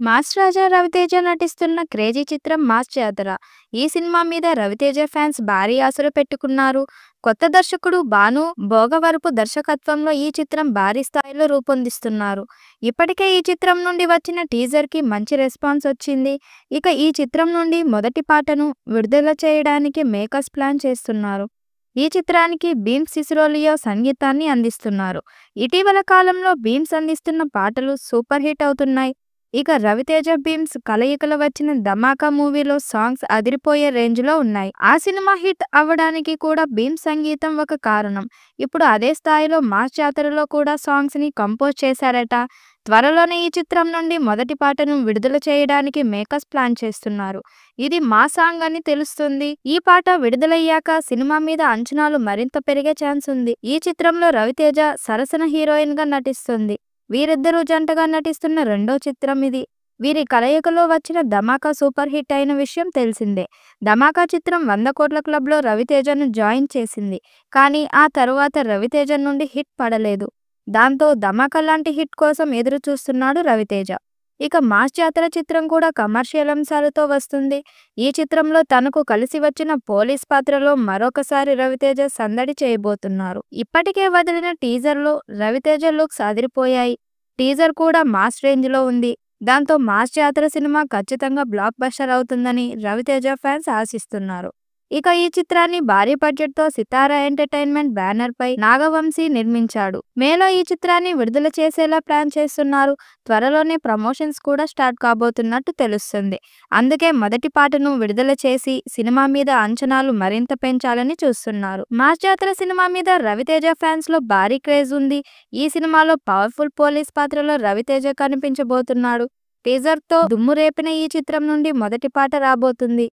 Mass రాజా రవితేజ నటిస్తున్న crazy చిత్రం mass జాతర. ఈ సినిమా మీద రవితేజ ఫ్యాన్స్ భారీ ఆశలు పెట్టుకున్నారు. కొత్త దర్శకుడు భాను భోగవరపు దర్శకత్వంలో ఈ చిత్రం భారీ స్థాయిలో రూపొందిస్తున్నారు. ఇప్పటికే ఈ చిత్రం నుండి వచ్చిన టీజర్ కి మంచి రెస్పాన్స్ వచ్చింది. ఇక ఈ చిత్రం నుండి మొదటి పాటను విడుదల చేయడానికి మేకర్స్ ప్లాన్ చేస్తున్నారు. ఈ చిత్రానికి భీమ్స్ సిసిరోలియో సంగీతాన్ని అందిస్తున్నారు. ఇటీవల కాలంలో భీమ్స్ అందిస్తున్న పాటలు సూపర్ హిట్ అవుతున్నాయి. ఇక రవితేజ భీమ్స్ కలయికలో వచ్చిన ధమాకా మూవీలో సాంగ్స్ అదిరిపోయే రేంజ్ లో ఉన్నాయి. ఆ సినిమా హిట్ అవ్వడానికి కూడా భీమ్స్ సంగీతం ఒక కారణం. ఇప్పుడు అదే స్థాయిలో మాస్ జాతరలో కూడా సాంగ్స్ ని కంపోజ్ చేశారట. త్వరలోనే ఈ చిత్రం నుండి మొదటి పాటను విడుదల చేయడానికి మేకర్స్ ప్లాన్ చేస్తున్నారు. ఇది మా సాంగ్ అని తెలుస్తుంది. ఈ పాట విడుదలయ్యాక సినిమా మీద అంచనాలు మరింత పెరిగే ఛాన్స్ ఉంది. ఈ చిత్రంలో రవితేజ సరసన హీరోయిన్ గా నటిస్తుంది. వీరిద్దరూ జంటగా నటిస్తున్న రెండో చిత్రం ఇది. వీరి కలయికలో వచ్చిన ధమాకా సూపర్ హిట్ అయిన విషయం తెలిసిందే. ధమాకా చిత్రం 100 కోట్ల క్లబ్లో రవితేజను జాయిన్ చేసింది. కానీ ఆ తరువాత రవితేజ నుండి హిట్ పడలేదు. దాంతో ధమాకా లాంటి హిట్ కోసం ఎదురు చూస్తున్నాడు రవితేజ. ఇక మాస్ జాతర చిత్రం కూడా కమర్షియల్ అంశాలతో వస్తుంది. ఈ చిత్రంలో తనకు కలిసి వచ్చిన పోలీస్ పాత్రలో మరొకసారి రవితేజ సందడి చేయబోతున్నారు. ఇప్పటికే వదిలిన టీజర్లో రవితేజ లుక్స్ అదిరిపోయాయి. టీజర్ కూడా మాస్ రేంజ్ లో ఉంది. దాంతో మాస్ జాతర సినిమా ఖచ్చితంగా బ్లాక్ బస్టర్ అవుతుందని రవితేజ ఫ్యాన్స్ ఆశిస్తున్నారు. ఇక ఈ చిత్రాన్ని భారీ బడ్జెట్ తో సితారా ఎంటర్టైన్మెంట్ బ్యానర్ పై నాగవంశీ నిర్మించాడు. మేలో ఈ చిత్రాన్ని విడుదల చేసేలా ప్లాన్ చేస్తున్నారు. త్వరలోనే ప్రమోషన్స్ కూడా స్టార్ట్ కాబోతున్నట్టు తెలుస్తుంది. అందుకే మొదటి పాటను విడుదల చేసి సినిమా మీద అంచనాలు మరింత పెంచాలని చూస్తున్నారు. మాస్ జాతర సినిమా మీద రవితేజ ఫ్యాన్స్ లో భారీ క్రేజ్ ఉంది. ఈ సినిమాలో పవర్ఫుల్ పోలీస్ పాత్రలో రవితేజ కనిపించబోతున్నాడు. టీజర్ తో దుమ్ము రేపిన ఈ చిత్రం నుండి మొదటి పాట రాబోతుంది.